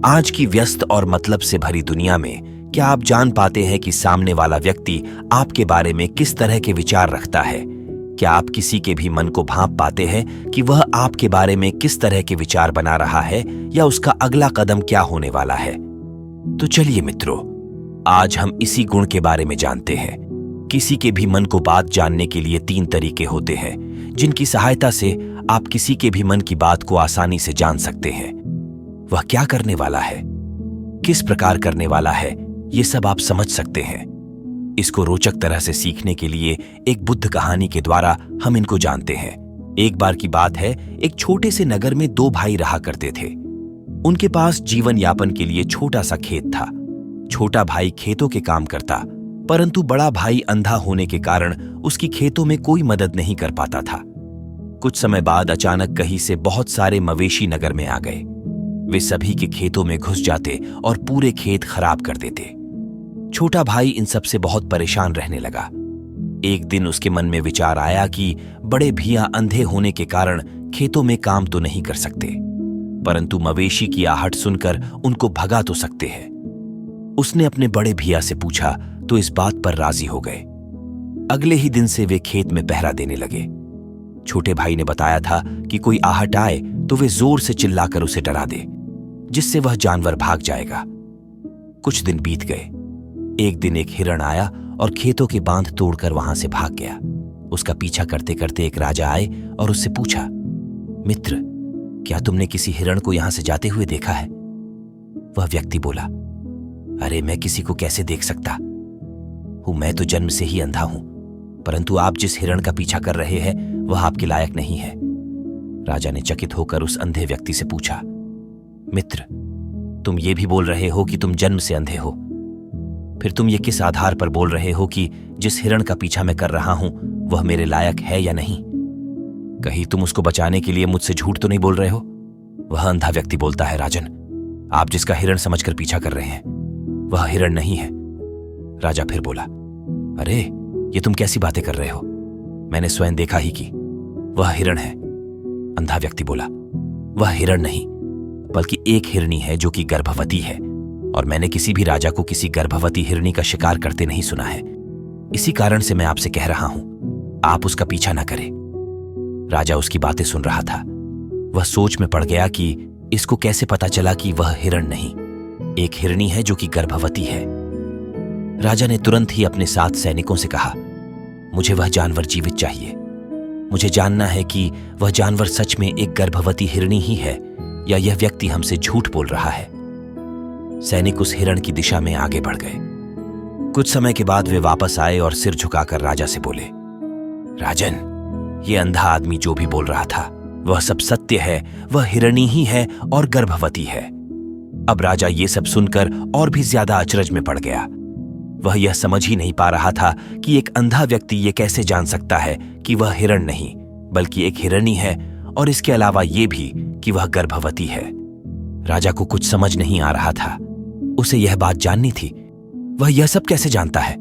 आज की व्यस्त और मतलब से भरी दुनिया में क्या आप जान पाते हैं कि सामने वाला व्यक्ति आपके बारे में किस तरह के विचार रखता है? क्या आप किसी के भी मन को भांप पाते हैं कि वह आपके बारे में किस तरह के विचार बना रहा है या उसका अगला कदम क्या होने वाला है? तो चलिए मित्रों, आज हम इसी गुण के बारे में जानते हैं। किसी के भी मन को बात जानने के लिए 3 तरीके होते हैं जिनकी सहायता से आप किसी के भी मन की बात को आसानी से जान सकते हैं। वह क्या करने वाला है, किस प्रकार करने वाला है, ये सब आप समझ सकते हैं। इसको रोचक तरह से सीखने के लिए एक बुद्ध कहानी के द्वारा हम इनको जानते हैं। एक बार की बात है, एक छोटे से नगर में 2 भाई रहा करते थे। उनके पास जीवन यापन के लिए छोटा सा खेत था। छोटा भाई खेतों के काम करता, परंतु बड़ा भाई अंधा होने के कारण उसकी खेतों में कोई मदद नहीं कर पाता था। कुछ समय बाद अचानक कहीं से बहुत सारे मवेशी नगर में आ गए। वे सभी के खेतों में घुस जाते और पूरे खेत खराब कर देते। छोटा भाई इन सब से बहुत परेशान रहने लगा। एक दिन उसके मन में विचार आया कि बड़े भैया अंधे होने के कारण खेतों में काम तो नहीं कर सकते, परंतु मवेशी की आहट सुनकर उनको भगा तो सकते हैं। उसने अपने बड़े भैया से पूछा तो इस बात पर राजी हो गए। अगले ही दिन से वे खेत में पहरा देने लगे। छोटे भाई ने बताया था कि कोई आहट आए तो वे जोर से चिल्लाकर उसे डरा दे, जिससे वह जानवर भाग जाएगा। कुछ दिन बीत गए। एक दिन एक हिरण आया और खेतों के बांध तोड़कर वहां से भाग गया। उसका पीछा करते करते एक राजा आए और उससे पूछा, मित्र, क्या तुमने किसी हिरण को यहां से जाते हुए देखा है? वह व्यक्ति बोला, अरे मैं किसी को कैसे देख सकता हूं, मैं तो जन्म से ही अंधा हूं, परंतु आप जिस हिरण का पीछा कर रहे हैं वह आपके लायक नहीं है। राजा ने चकित होकर उस अंधे व्यक्ति से पूछा, मित्र, तुम ये भी बोल रहे हो कि तुम जन्म से अंधे हो, फिर तुम ये किस आधार पर बोल रहे हो कि जिस हिरण का पीछा मैं कर रहा हूं वह मेरे लायक है या नहीं? कहीं तुम उसको बचाने के लिए मुझसे झूठ तो नहीं बोल रहे हो? वह अंधा व्यक्ति बोलता है, राजन, आप जिसका हिरण समझकर पीछा कर रहे हैं वह हिरण नहीं है। राजा फिर बोला, अरे ये तुम कैसी बातें कर रहे हो? मैंने स्वयं देखा ही कि वह हिरण है। अंधा व्यक्ति बोला, वह हिरण नहीं बल्कि एक हिरनी है जो कि गर्भवती है, और मैंने किसी भी राजा को किसी गर्भवती हिरनी का शिकार करते नहीं सुना है। इसी कारण से मैं आपसे कह रहा हूं, आप उसका पीछा ना करें। राजा उसकी बातें सुन रहा था। वह सोच में पड़ गया कि इसको कैसे पता चला कि वह हिरण नहीं, एक हिरनी है जो कि गर्भवती है। राजा ने तुरंत ही अपने 7 सैनिकों से कहा, मुझे वह जानवर जीवित चाहिए। मुझे जानना है कि वह जानवर सच में एक गर्भवती हिरनी ही है या यह व्यक्ति हमसे झूठ बोल रहा है। सैनिक उस हिरण की दिशा में आगे बढ़ गए। कुछ समय के बाद वे वापस आए और सिर झुकाकर राजा से बोले, राजन, ये अंधा आदमी जो भी बोल रहा था वह सब सत्य है, वह हिरनी ही है और गर्भवती है। अब राजा ये सब सुनकर और भी ज्यादा अचरज में पड़ गया। वह यह समझ ही नहीं पा रहा था कि एक अंधा व्यक्ति ये कैसे जान सकता है कि वह हिरण नहीं बल्कि एक हिरनी है, और इसके अलावा ये भी कि वह गर्भवती है। राजा को कुछ समझ नहीं आ रहा था। उसे यह बात जाननी थी, वह यह सब कैसे जानता है?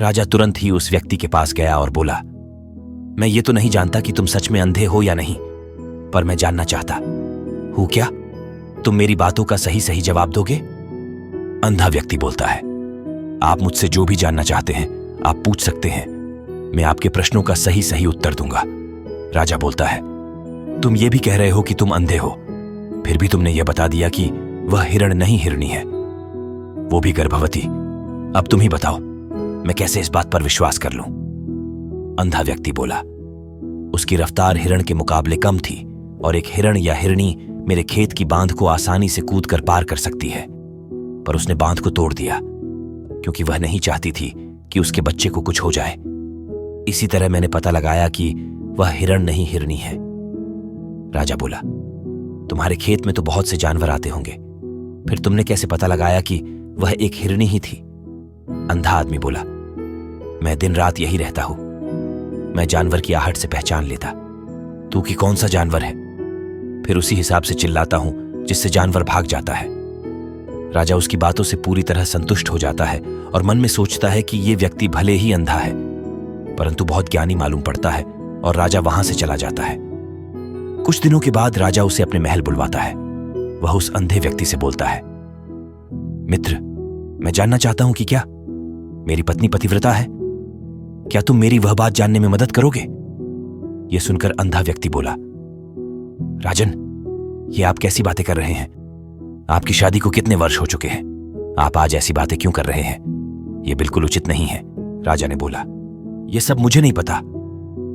राजा तुरंत ही उस व्यक्ति के पास गया और बोला, मैं ये तो नहीं जानता कि तुम सच में अंधे हो या नहीं, पर मैं जानना चाहता हूं, क्या तुम मेरी बातों का सही सही जवाब दोगे? अंधा व्यक्ति बोलता है, आप मुझसे जो भी जानना चाहते हैं आप पूछ सकते हैं, मैं आपके प्रश्नों का सही सही उत्तर दूंगा। राजा बोलता है, तुम ये भी कह रहे हो कि तुम अंधे हो, फिर भी तुमने यह बता दिया कि वह हिरण नहीं हिरनी है, वो भी गर्भवती। अब तुम ही बताओ, मैं कैसे इस बात पर विश्वास कर लूं? अंधा व्यक्ति बोला, उसकी रफ्तार हिरण के मुकाबले कम थी और एक हिरण या हिरनी मेरे खेत की बांध को आसानी से कूदकर पार कर सकती है, पर उसने बांध को तोड़ दिया क्योंकि वह नहीं चाहती थी कि उसके बच्चे को कुछ हो जाए। इसी तरह मैंने पता लगाया कि वह हिरण नहीं हिरनी है। राजा बोला, तुम्हारे खेत में तो बहुत से जानवर आते होंगे, फिर तुमने कैसे पता लगाया कि वह एक हिरनी ही थी? अंधा आदमी बोला, मैं दिन रात यही रहता हूं, मैं जानवर की आहट से पहचान लेता तू कि कौन सा जानवर है, फिर उसी हिसाब से चिल्लाता हूं जिससे जानवर भाग जाता है। राजा उसकी बातों से पूरी तरह संतुष्ट हो जाता है और मन में सोचता है कि ये व्यक्ति भले ही अंधा है परंतु बहुत ज्ञानी मालूम पड़ता है, और राजा वहां से चला जाता है। कुछ दिनों के बाद राजा उसे अपने महल बुलवाता है। वह उस अंधे व्यक्ति से बोलता है, मित्र, मैं जानना चाहता हूं कि क्या मेरी पत्नी पतिव्रता है? क्या तुम मेरी वह बात जानने में मदद करोगे? यह सुनकर अंधा व्यक्ति बोला, राजन, ये आप कैसी बातें कर रहे हैं? आपकी शादी को कितने वर्ष हो चुके हैं? आप आज ऐसी बातें क्यों कर रहे हैं? यह बिल्कुल उचित नहीं है। राजा ने बोला, यह सब मुझे नहीं पता।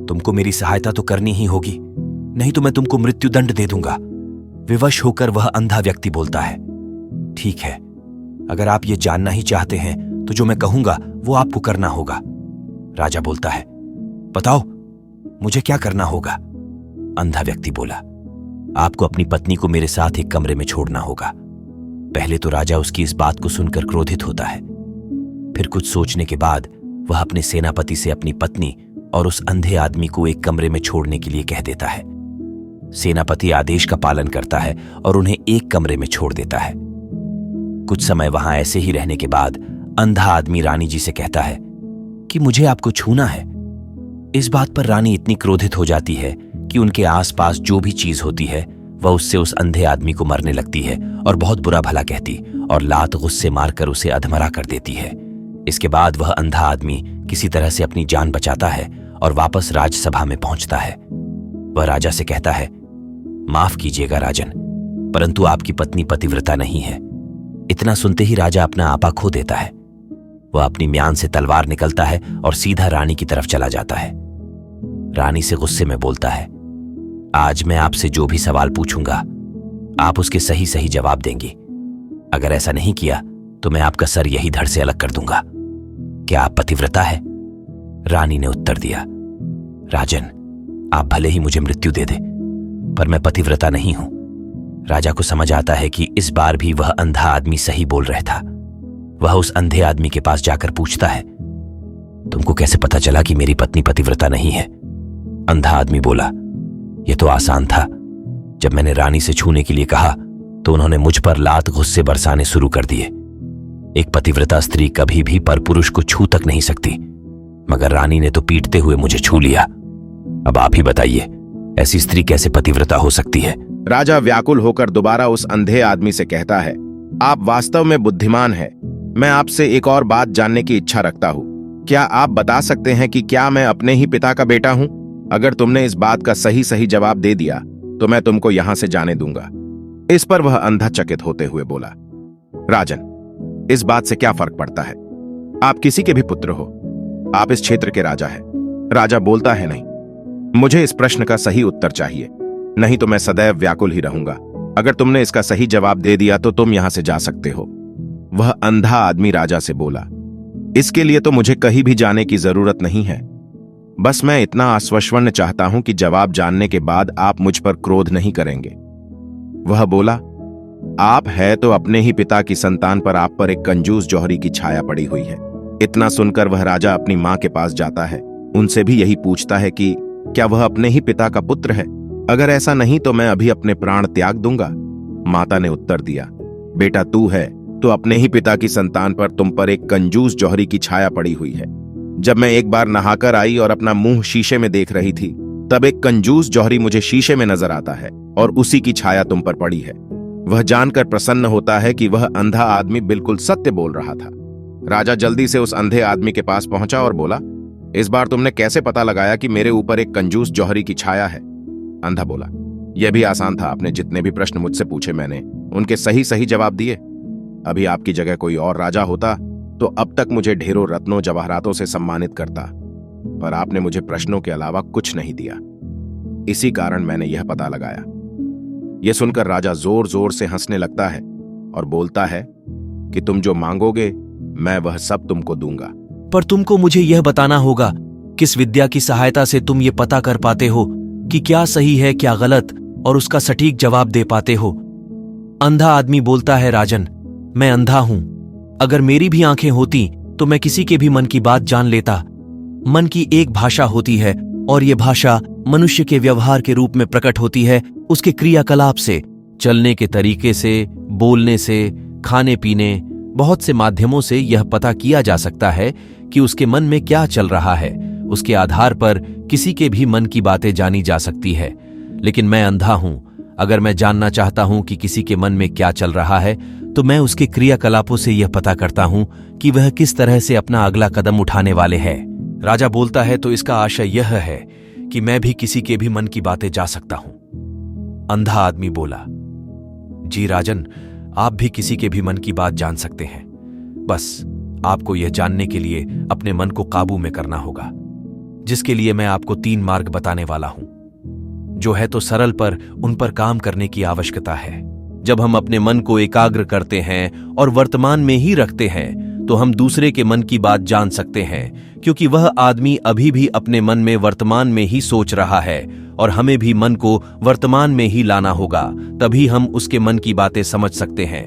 तुमको मेरी सहायता तो करनी ही होगी, नहीं तो मैं तुमको मृत्युदंड दे दूंगा। विवश होकर वह अंधा व्यक्ति बोलता है, ठीक है, अगर आप ये जानना ही चाहते हैं तो जो मैं कहूंगा वो आपको करना होगा। राजा बोलता है, बताओ मुझे क्या करना होगा? अंधा व्यक्ति बोला, आपको अपनी पत्नी को मेरे साथ एक कमरे में छोड़ना होगा। पहले तो राजा उसकी इस बात को सुनकर क्रोधित होता है, फिर कुछ सोचने के बाद वह अपने सेनापति से अपनी पत्नी और उस अंधे आदमी को एक कमरे में छोड़ने के लिए कह देता है। सेनापति आदेश का पालन करता है और उन्हें एक कमरे में छोड़ देता है। कुछ समय वहां ऐसे ही रहने के बाद अंधा आदमी रानी जी से कहता है कि मुझे आपको छूना है। इस बात पर रानी इतनी क्रोधित हो जाती है कि उनके आसपास जो भी चीज होती है वह उससे उस अंधे आदमी को मरने लगती है और बहुत बुरा भला कहती और लात गुस्से मारकर उसे अधमरा कर देती है। इसके बाद वह अंधा आदमी किसी तरह से अपनी जान बचाता है और वापस राजसभा में पहुंचता है। वह राजा से कहता है, माफ कीजिएगा राजन, परंतु आपकी पत्नी पतिव्रता नहीं है। इतना सुनते ही राजा अपना आपा खो देता है। वह अपनी म्यान से तलवार निकलता है और सीधा रानी की तरफ चला जाता है। रानी से गुस्से में बोलता है, आज मैं आपसे जो भी सवाल पूछूंगा आप उसके सही सही जवाब देंगी। अगर ऐसा नहीं किया तो मैं आपका सर यही धड़ से अलग कर दूंगा। क्या आप पतिव्रता है? रानी ने उत्तर दिया, राजन, आप भले ही मुझे मृत्यु दे दे, पर मैं पतिव्रता नहीं हूं। राजा को समझ आता है कि इस बार भी वह अंधा आदमी सही बोल रहा था। वह उस अंधे आदमी के पास जाकर पूछता है, तुमको कैसे पता चला कि मेरी पत्नी पतिव्रता नहीं है? अंधा आदमी बोला, यह तो आसान था। जब मैंने रानी से छूने के लिए कहा तो उन्होंने मुझ पर लात गुस्से बरसाने शुरू कर दिए। एक पतिव्रता स्त्री कभी भी परपुरुष को छू तक नहीं सकती, मगर रानी ने तो पीटते हुए मुझे छू लिया। अब आप ही बताइए, ऐसी स्त्री कैसे पतिव्रता हो सकती है? राजा व्याकुल होकर दोबारा उस अंधे आदमी से कहता है, आप वास्तव में बुद्धिमान हैं। मैं आपसे एक और बात जानने की इच्छा रखता हूँ। क्या आप बता सकते हैं कि क्या मैं अपने ही पिता का बेटा हूँ? अगर तुमने इस बात का सही सही जवाब दे दिया तो मैं तुमको यहां से जाने दूंगा। इस पर वह अंधा चकित होते हुए बोला, राजन, इस बात से क्या फर्क पड़ता है? आप किसी के भी पुत्र हो, आप इस क्षेत्र के राजा हैं। राजा बोलता है, नहीं, मुझे इस प्रश्न का सही उत्तर चाहिए, नहीं तो मैं सदैव व्याकुल ही रहूंगा। अगर तुमने इसका सही जवाब दे दिया तो तुम यहां से जा सकते हो। वह अंधा आदमी राजा से बोला, इसके लिए तो मुझे कहीं भी जाने की जरूरत नहीं है। बस मैं इतना आश्वस्त चाहता हूं कि जवाब जानने के बाद आप मुझ पर क्रोध नहीं करेंगे। वह बोला, आप है तो अपने ही पिता की संतान पर आप पर एक कंजूस जौहरी की छाया पड़ी हुई है। इतना सुनकर वह राजा अपनी मां के पास जाता है। उनसे भी यही पूछता है कि क्या वह अपने ही पिता का पुत्र है? अगर ऐसा नहीं तो मैं अभी अपने प्राण त्याग दूंगा। माता ने उत्तर दिया, बेटा तू है तो अपने ही पिता की संतान पर तुम पर एक कंजूस जौहरी की छाया पड़ी हुई है। जब मैं एक बार नहाकर आई और अपना मुंह शीशे में देख रही थी तब एक कंजूस जौहरी मुझे शीशे में नजर आता है और उसी की छाया तुम पर पड़ी है। वह जानकर प्रसन्न होता है कि वह अंधा आदमी बिल्कुल सत्य बोल रहा था। राजा जल्दी से उस अंधे आदमी के पास पहुंचा और बोला, इस बार तुमने कैसे पता लगाया कि मेरे ऊपर एक कंजूस जौहरी की छाया है? अंधा बोला, यह भी आसान था। आपने जितने भी प्रश्न मुझसे पूछे मैंने उनके सही सही जवाब दिए। अभी आपकी जगह कोई और राजा होता तो अब तक मुझे ढेरों रत्नों जवाहरातों से सम्मानित करता, पर आपने मुझे प्रश्नों के अलावा कुछ नहीं दिया। इसी कारण मैंने यह पता लगाया। यह सुनकर राजा जोर जोर से हंसने लगता है और बोलता है कि तुम जो मांगोगे मैं वह सब तुमको दूंगा। पर तुमको मुझे यह बताना होगा, किस विद्या की सहायता से तुम ये पता कर पाते हो कि क्या सही है क्या गलत और उसका सटीक जवाब दे पाते हो? अंधा आदमी बोलता है, राजन, मैं अंधा हूं। अगर मेरी भी आंखें होती तो मैं किसी के भी मन की बात जान लेता। मन की एक भाषा होती है और ये भाषा मनुष्य के व्यवहार के रूप में प्रकट होती है, उसके क्रियाकलाप से, चलने के तरीके से, बोलने से, खाने पीने, बहुत से माध्यमों से यह पता किया जा सकता है कि उसके मन में क्या चल रहा है। उसके आधार पर किसी के भी मन की बातें जानी जा सकती है। लेकिन मैं अंधा हूं, अगर मैं जानना चाहता हूं कि किसी के मन में क्या चल रहा है तो मैं उसके क्रियाकलापों से यह पता करता हूं कि वह किस तरह से अपना अगला कदम उठाने वाले हैं। राजा बोलता है, तो इसका आशय यह है कि मैं भी किसी के भी मन की बातें जा सकता हूं। अंधा आदमी बोला, जी राजन, आप भी किसी के भी मन की बात जान सकते हैं। बस आपको यह जानने के लिए अपने मन को काबू में करना होगा, जिसके लिए मैं आपको 3 मार्ग बताने वाला हूं, जो है तो सरल पर उन पर काम करने की आवश्यकता है। जब हम अपने मन को एकाग्र करते हैं और वर्तमान में ही रखते हैं तो हम दूसरे के मन की बात जान सकते हैं, क्योंकि वह आदमी अभी भी अपने मन में वर्तमान में ही सोच रहा है और हमें भी मन को वर्तमान में ही लाना होगा, तभी हम उसके मन की बातें समझ सकते हैं।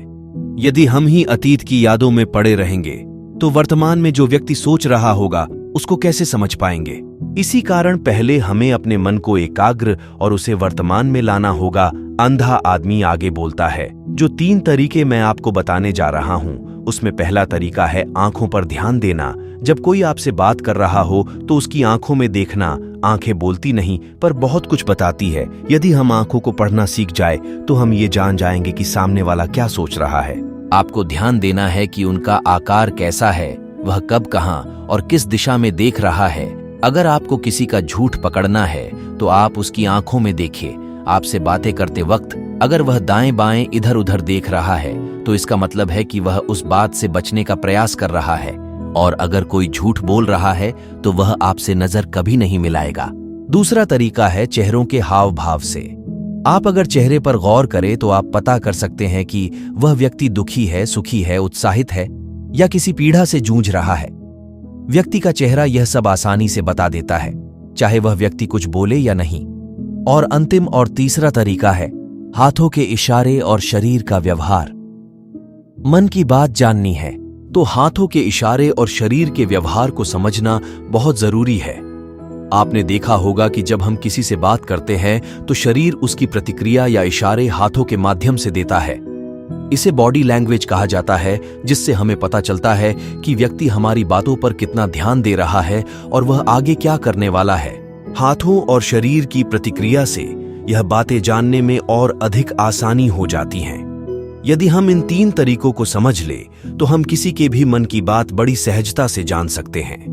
यदि हम ही अतीत की यादों में पड़े रहेंगे तो वर्तमान में जो व्यक्ति सोच रहा होगा उसको कैसे समझ पाएंगे। इसी कारण पहले हमें अपने मन को एकाग्र और उसे वर्तमान में लाना होगा। अंधा आदमी आगे बोलता है, जो 3 तरीके मैं आपको बताने जा रहा हूं उसमें पहला तरीका है आंखों पर ध्यान देना। जब कोई आपसे बात कर रहा हो तो उसकी आंखों में देखना। आंखें बोलती नहीं पर बहुत कुछ बताती है। यदि हम आंखों को पढ़ना सीख जाए तो हम ये जान जाएंगे कि सामने वाला क्या सोच रहा है। आपको ध्यान देना है कि उनका आकार कैसा है, वह कब, कहां और किस दिशा में देख रहा है। अगर आपको किसी का झूठ पकड़ना है तो आप उसकी आंखों में देखिए। आपसे बातें करते वक्त अगर वह दाएं बाएं इधर उधर देख रहा है तो इसका मतलब है कि वह उस बात से बचने का प्रयास कर रहा है, और अगर कोई झूठ बोल रहा है तो वह आपसे नजर कभी नहीं मिलाएगा। दूसरा तरीका है चेहरों के हाव भाव से। आप अगर चेहरे पर गौर करें तो आप पता कर सकते हैं कि वह व्यक्ति दुखी है, सुखी है, उत्साहित है या किसी पीड़ा से जूझ रहा है। व्यक्ति का चेहरा यह सब आसानी से बता देता है, चाहे वह व्यक्ति कुछ बोले या नहीं। और अंतिम और तीसरा तरीका है हाथों के इशारे और शरीर का व्यवहार। मन की बात जाननी है तो हाथों के इशारे और शरीर के व्यवहार को समझना बहुत जरूरी है। आपने देखा होगा कि जब हम किसी से बात करते हैं तो शरीर उसकी प्रतिक्रिया या इशारे हाथों के माध्यम से देता है। इसे बॉडी लैंग्वेज कहा जाता है, जिससे हमें पता चलता है कि व्यक्ति हमारी बातों पर कितना ध्यान दे रहा है और वह आगे क्या करने वाला है। हाथों और शरीर की प्रतिक्रिया से यह बातें जानने में और अधिक आसानी हो जाती हैं। यदि हम इन 3 तरीकों को समझ ले तो हम किसी के भी मन की बात बड़ी सहजता से जान सकते हैं।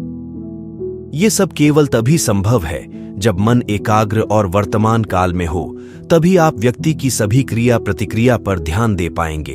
ये सब केवल तभी संभव है जब मन एकाग्र और वर्तमान काल में हो, तभी आप व्यक्ति की सभी क्रिया प्रतिक्रिया पर ध्यान दे पाएंगे।